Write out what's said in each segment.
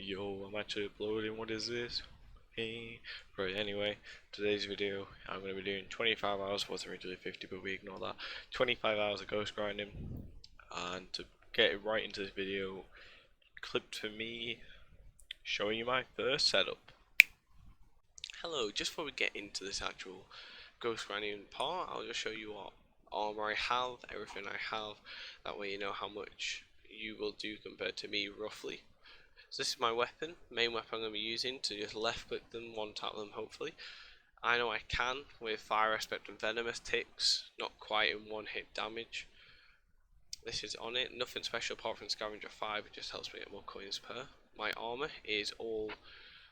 Yo, I'm actually uploading. What is this? Hey. Right, anyway, today's video, I'm going to be doing 25 hours, was originally 50, but we ignore that. 25 hours of ghost grinding. And to get right into this video, clipped for me showing you my first setup. Hello, just before we get into this actual ghost grinding part, I'll just show you what armor I have, everything I have. That way you know how much you will do compared to me roughly. So this is my weapon, main weapon I'm going to be using to just left click them, one tap them hopefully. I know I can with fire aspect and venomous ticks, not quite in one hit damage. This is on it, nothing special apart from scavenger 5, it just helps me get more coins per. My armor is all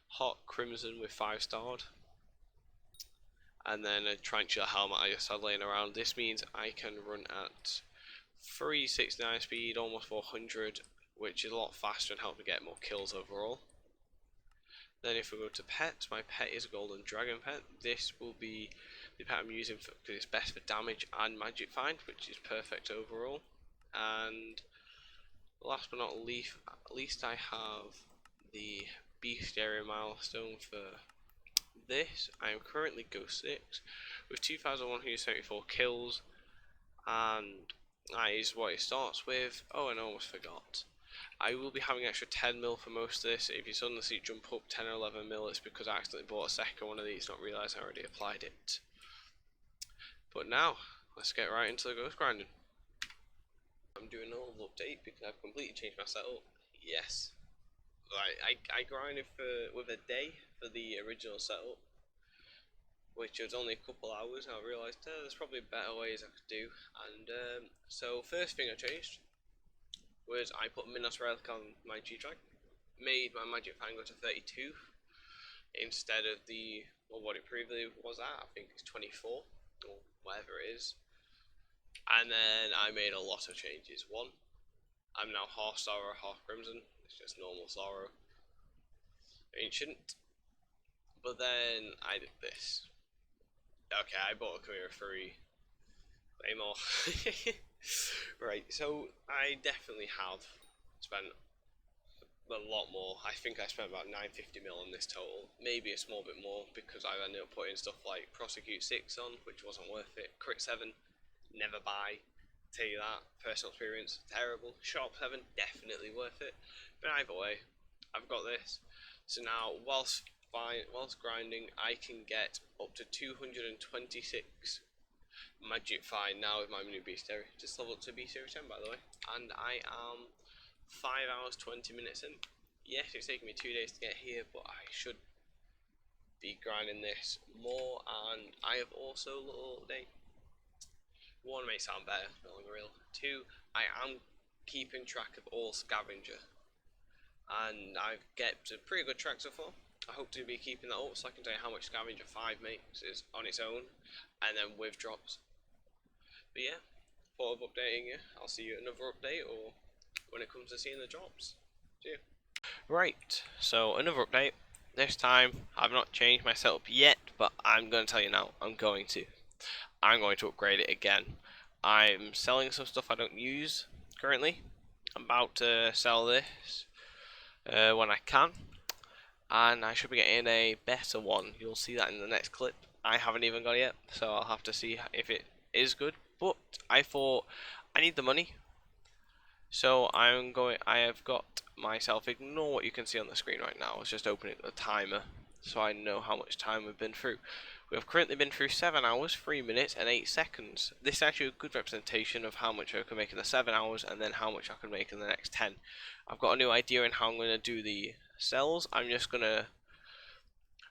hot crimson with 5 starred. And then a tarantula helmet I just had laying around. This means I can run at 369 speed, almost 400, which is a lot faster and help me get more kills overall. Then if we go to pets, my pet is a golden dragon pet. This will be the pet I'm using because it's best for damage and magic find, which is perfect overall. And last but not least I have the bestiary milestone for this. I am currently Ghost 6 with 2,174 kills, and that is what it starts with. Oh, and I almost forgot. I will be having extra 10 mil for most of this. If you suddenly see it jump up 10 or 11 mil, it's because I accidentally bought a second one of these, not realised I already applied it. But now, let's get right into the ghost grinding. I'm doing a little update because I've completely changed my setup. Yes. Right, I grinded with a day for the original setup, which was only a couple hours, and I realised there's probably better ways I could do. And so first thing I changed was I put Minos Relic on my G-Drag, made my magic find go to 32 instead of the, well, what it previously was at, I think it's 24 or whatever it is. And then I made a lot of changes. One, I'm now half sorrow, half crimson. It's just normal sorrow, ancient. But then I did this. Okay, I bought a Chimera 3 way more. Right, so I definitely have spent a lot more. I think I spent about 950 mil on this total, maybe a small bit more because I ended up putting stuff like Prosecute 6 on, which wasn't worth it. Crit 7, never buy. Tell you that, personal experience, terrible. Sharp 7, definitely worth it. But either way, I've got this. So now, whilst grinding, I can get up to 226 magic find now with my new bestiary. Just leveled up to bestiary 10 by the way. And I am 5 hours 20 minutes in. Yes, it's taken me 2 days to get here, but I should be grinding this more. And I have also a little update. One, may sound better, no longer real. Two, I am keeping track of all scavenger, and I've kept a pretty good track so far. I hope to be keeping that up so I can tell you how much scavenger 5 makes is on its own, and then with drops. But yeah, thought of updating you. I'll see you at another update or when it comes to seeing the drops. See you. Right, so another update. This time I've not changed my setup yet, but I'm going to tell you now. I'm going to upgrade it again. I'm selling some stuff I don't use currently. I'm about to sell this when I can, and I should be getting a better one. You'll see that in the next clip. I haven't even got it yet, so I'll have to see if it is good. But I thought I need the money, so I have got myself. Ignore what you can see on the screen right now. I was just opening the timer, so I know how much time we've been through. We have currently been through 7 hours, 3 minutes and 8 seconds. This is actually a good representation of how much I can make in the 7 hours and then how much I can make in the next 10. I've got a new idea in how I'm going to do the cells. I'm just going to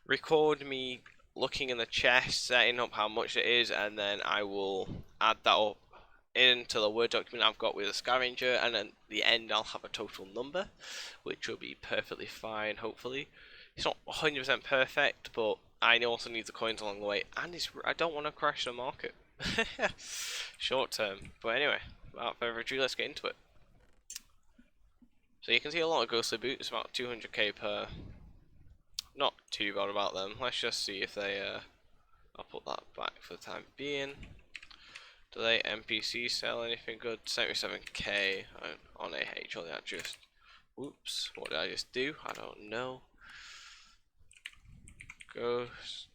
record me looking in the chest, setting up how much it is, and then I will add that up into the Word document I've got with a scavenger, and at the end I'll have a total number, which will be perfectly fine, hopefully. It's not 100% perfect, but I also need the coins along the way, and I don't want to crash the market. Short term. But anyway, without further ado, let's get into it. So you can see a lot of ghostly boots, about 200k per. Not too bad about them. Let's just see if they, I'll put that back for the time being. Do they NPC sell anything good? 77k on AH, or that just Oops, what did I just do? I don't know. Ghost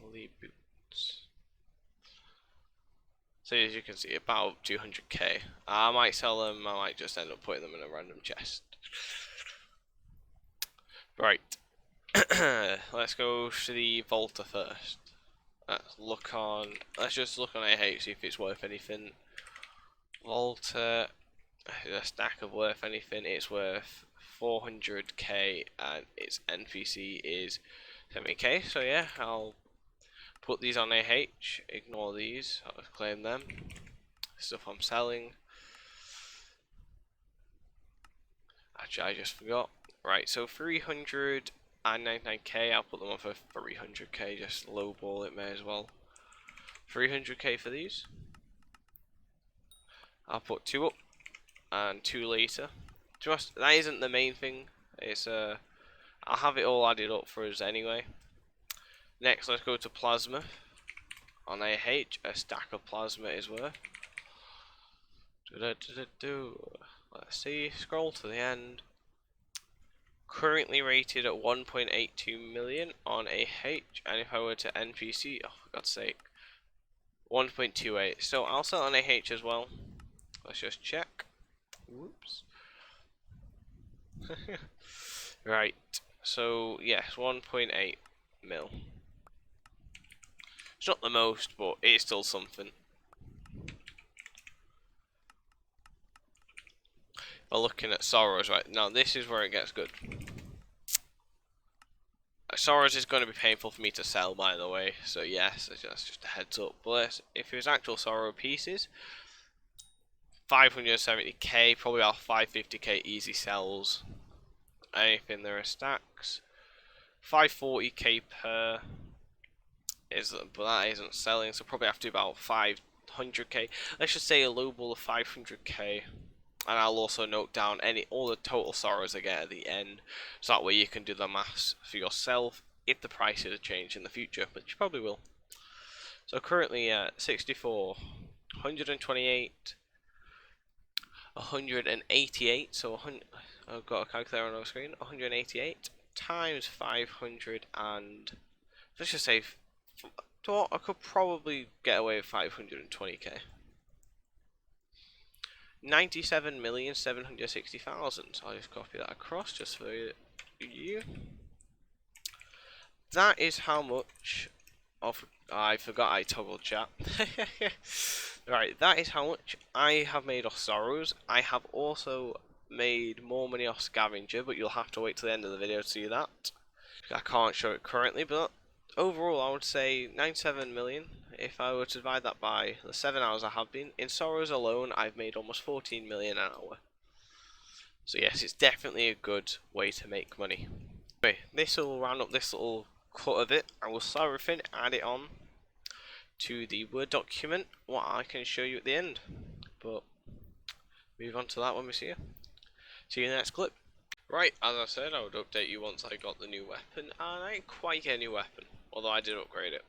Holy Boots. So as you can see, about 200k. I might sell them, I might just end up putting them in a random chest. Right. Let's go to the Volta first. Let's just look on AH, see if it's worth anything. Volta, a stack of worth anything, it's worth 400k and its NPC is 70k, so yeah, I'll put these on AH, ignore these, I'll claim them. Stuff I'm selling. Actually, I just forgot. Right, so 399k, I'll put them on for 300k, just lowball it, may as well. 300k for these. I'll put 2 up and 2 later. Just that isn't the main thing. It's I'll have it all added up for us anyway. Next, let's go to plasma. On AH, a stack of plasma is worth. Let's see. Scroll to the end. Currently rated at 1.82 million on AH, and if I were to NPC, oh for God's sake, 1.28. So I'll sell on AH as well. Let's just check. Whoops. Right. So yes, 1.8 mil. It's not the most, but it's still something. We're looking at Sorrows right now. This is where it gets good. Sorrows is going to be painful for me to sell, by the way. So yes, that's just a heads up. But if it was actual Sorrow pieces, 570k, probably about 550k easy sells. Anything there are stacks. 540k per but that isn't selling, so probably have to do about 500k. Let's just say a low ball of 500k. And I'll also note down all the total Sorrows I get at the end, so that way you can do the maths for yourself if the prices change in the future, but you probably will. So currently at 64, 128, 188, so I've got a calculator on our screen, 188 times 500 and, let's just say, I could probably get away with 520k. 97,760,000. I'll just copy that across just for you. That is how much of. I forgot I toggled chat. Right, that is how much I have made off Sorrows. I have also made more money off Scavenger, but you'll have to wait till the end of the video to see that. I can't show it currently, but overall I would say 97 million. If I were to divide that by the 7 hours I have been, in Sorrows alone I've made almost 14 million an hour. So yes, it's definitely a good way to make money. Anyway, this will round up this little cut of it. I will sell everything, add it on to the Word document, what I can show you at the end. But move on to that when we see you. See you in the next clip. Right, as I said, I would update you once I got the new weapon, and I didn't quite get a new weapon, although I did upgrade it.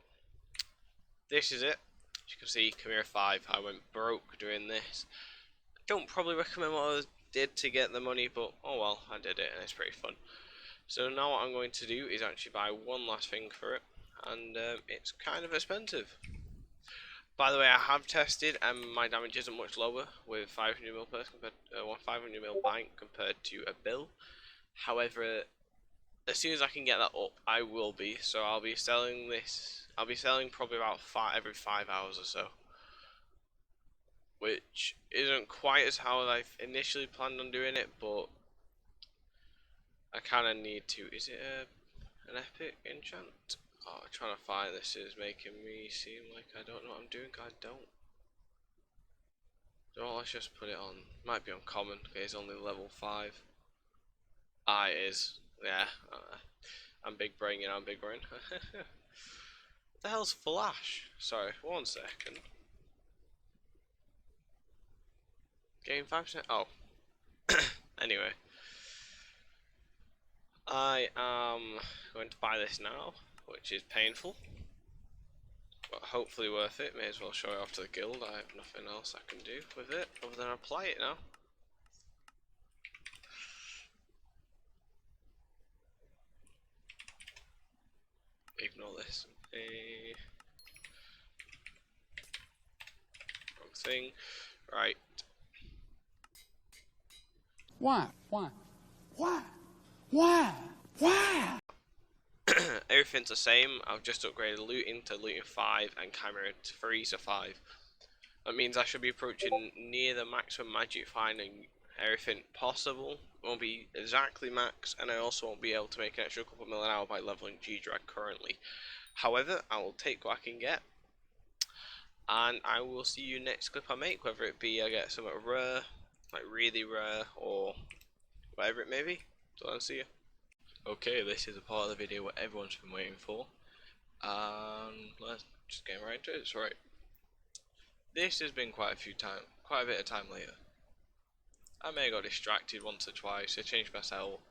This is it. As you can see, Chimera 5, I went broke doing this. I don't probably recommend what I did to get the money, but oh well, I did it and it's pretty fun. So now what I'm going to do is actually buy one last thing for it, and it's kind of expensive. By the way, I have tested and my damage isn't much lower with 500ml purse compared to 500ml bank compared to a bill. However, as soon as I can get that up, I will be. So I'll be selling this. I'll be selling probably about every 5 hours or so, which isn't quite as how I initially planned on doing it, but I kind of need to. Is it an epic enchant? Oh, trying to find this is making me seem like I don't know what I'm doing. I don't. So let's just put it on. Might be on common. Okay, it's only level 5. Ah, it is. Yeah. I'm big brain, you know. I'm big brain. What the hell's flash? Sorry, 1 second. Gain 5%. Oh. Anyway. I am going to buy this now, which is painful, but hopefully worth it. May as well show it off to the guild. I have nothing else I can do with it other than apply it now. Ignore this. Wrong thing. Right. Why? Why? Why? Why? Why? Everything's the same. I've just upgraded looting to looting 5 and camera to 3 to 5. That means I should be approaching near the maximum magic finding everything possible. Won't be exactly max, and I also won't be able to make an extra couple mil an hour by leveling G-Drag currently. However, I will take what I can get, and I will see you next clip I make, whether it be I get something rare, like really rare, or whatever it may be. So I'll see you. Okay, this is the part of the video what everyone's been waiting for, and let's just get right into it. It's right. This has been quite a bit of time later. I may have got distracted once or twice, I changed my setup,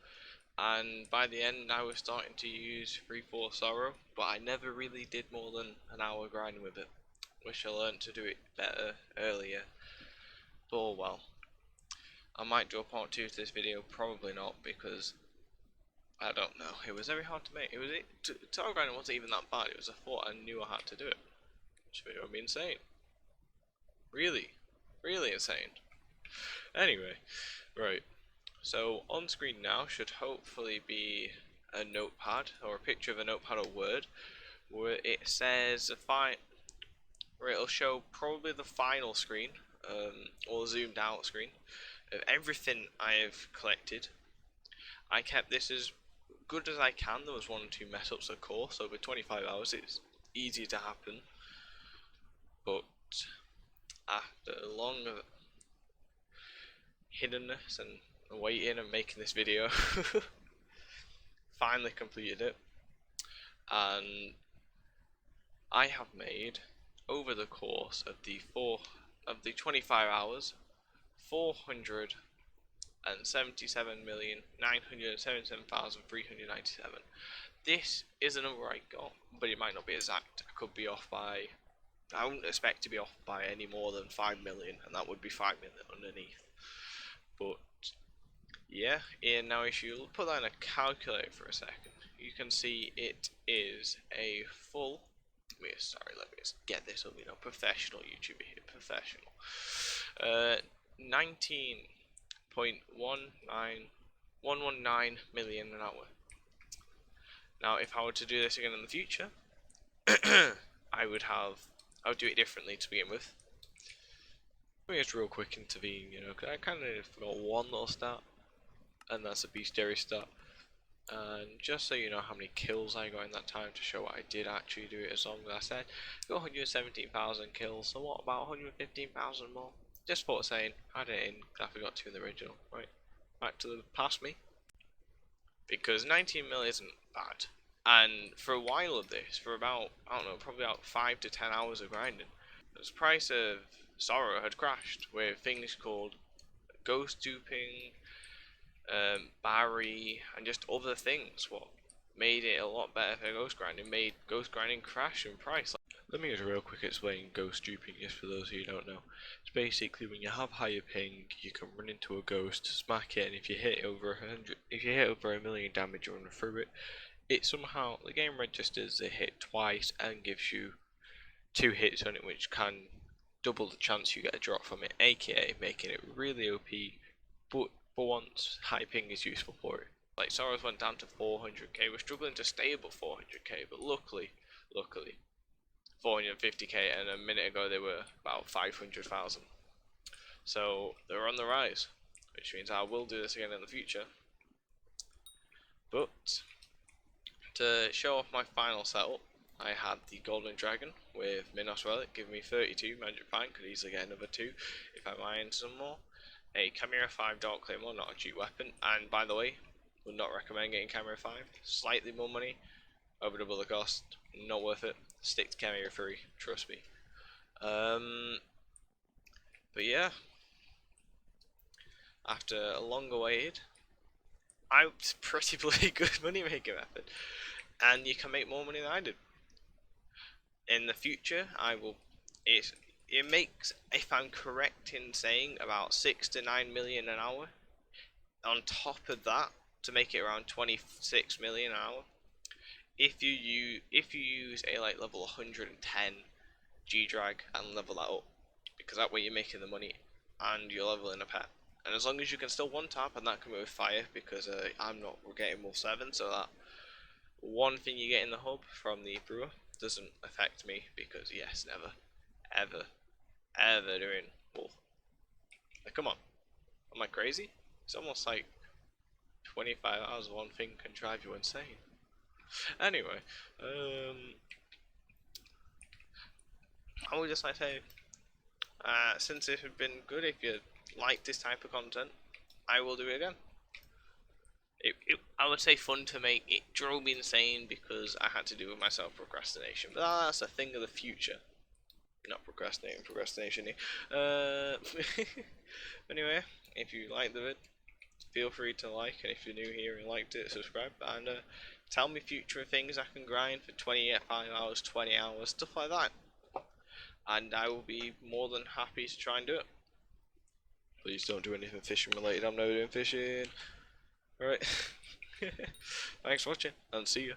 and by the end I was starting to use 3/4 Sorrow, but I never really did more than an hour grinding with it. Wish I learned to do it better earlier, but oh well. I might do a part 2 to this video, probably not, because I don't know, it was very hard to make. Tower grinding wasn't even that bad, it was a thought I knew I had to do it. This video would be insane. Really insane. Anyway, right, so on screen now should hopefully be a notepad, or a picture of a notepad or word, where it says where it'll show probably the final screen, or zoomed out screen, of everything I have collected. I kept this as good as I can. There was 1 or 2 mess ups of course, over 25 hours it's easy to happen, but after long hiddenness and waiting and making this video, finally completed it, and I have made, over the course of the 25 hours, 477,977,397. This is a number I got, but it might not be exact. I could be off by, I wouldn't expect to be off by any more than 5 million, and that would be 5 million underneath. But yeah, and now if you put that in a calculator for a second, you can see it is a full, let me just get this up, professional YouTuber here, professional. 19.19119 million an hour. Now if I were to do this again in the future, I would do it differently to begin with. Let me just real quick intervene, because I kind of forgot one little stat, and that's a bestiary stat. And just so you know how many kills I got in that time, to show what I did actually do it as long as I said, I got 117,000 kills, so what about 115,000 more? Just thought of saying, add it in, I forgot to in the original, right? Back to the past me. Because 19 mil isn't bad. And for a while of this, for about, I don't know, probably about 5 to 10 hours of grinding, the price of Sorrow had crashed with things called ghost duping, Barry, and just other things. What made it a lot better for ghost grinding, made ghost grinding crash in price. Let me just real quick explain ghost duping, just for those of you who don't know. It's basically when you have higher ping, you can run into a ghost, smack it, and if you hit over 1 million damage or run through it somehow, the game registers the hit twice and gives you 2 hits on it, which can double the chance you get a drop from it, aka making it really OP, but for once, high ping is useful for it. Like Sorrows went down to 400k, we're struggling to stay above 400k, but luckily, 450k, and a minute ago they were about 500,000. So they're on the rise, which means I will do this again in the future. But to show off my final setup, I had the Golden Dragon with Minos Relic, giving me 32 Magic Fang, could easily get another 2 if I mine some more. A Chimera 5 Dark Claymore, not a cheap weapon, and by the way, would not recommend getting Chimera 5, slightly more money, over double the cost, not worth it, stick to Chimera 3, trust me. But yeah, after a long awaited, it's pretty bloody good money making method, and you can make more money than I did. In the future, it makes, if I'm correct in saying, about 6 to 9 million an hour. On top of that, to make it around 26 million an hour, if you use a like level 110 G drag and level that up, because that way you're making the money and you're leveling a pet. And as long as you can still one tap, and that can be with fire, because I'm not getting wolf 7, so that one thing you get in the hub from the brewer doesn't affect me, because yes, never, ever, ever doing wolf. Like, come on, am I crazy? It's almost like 25 hours of one thing can drive you insane. Anyway, I would just like to say, since it has been good, if you like this type of content, I will do it again. I would say fun to make. It drove me insane because I had to do with myself procrastination, but that's a thing of the future. Not procrastinating, procrastination. Anyway, if you liked the vid, feel free to like, and if you're new here and liked it, subscribe, and tell me future things I can grind for 25 hours, 20 hours, stuff like that, and I will be more than happy to try and do it. Please don't do anything fishing related. I'm never doing fishing. Alright. Thanks for watching, and see ya.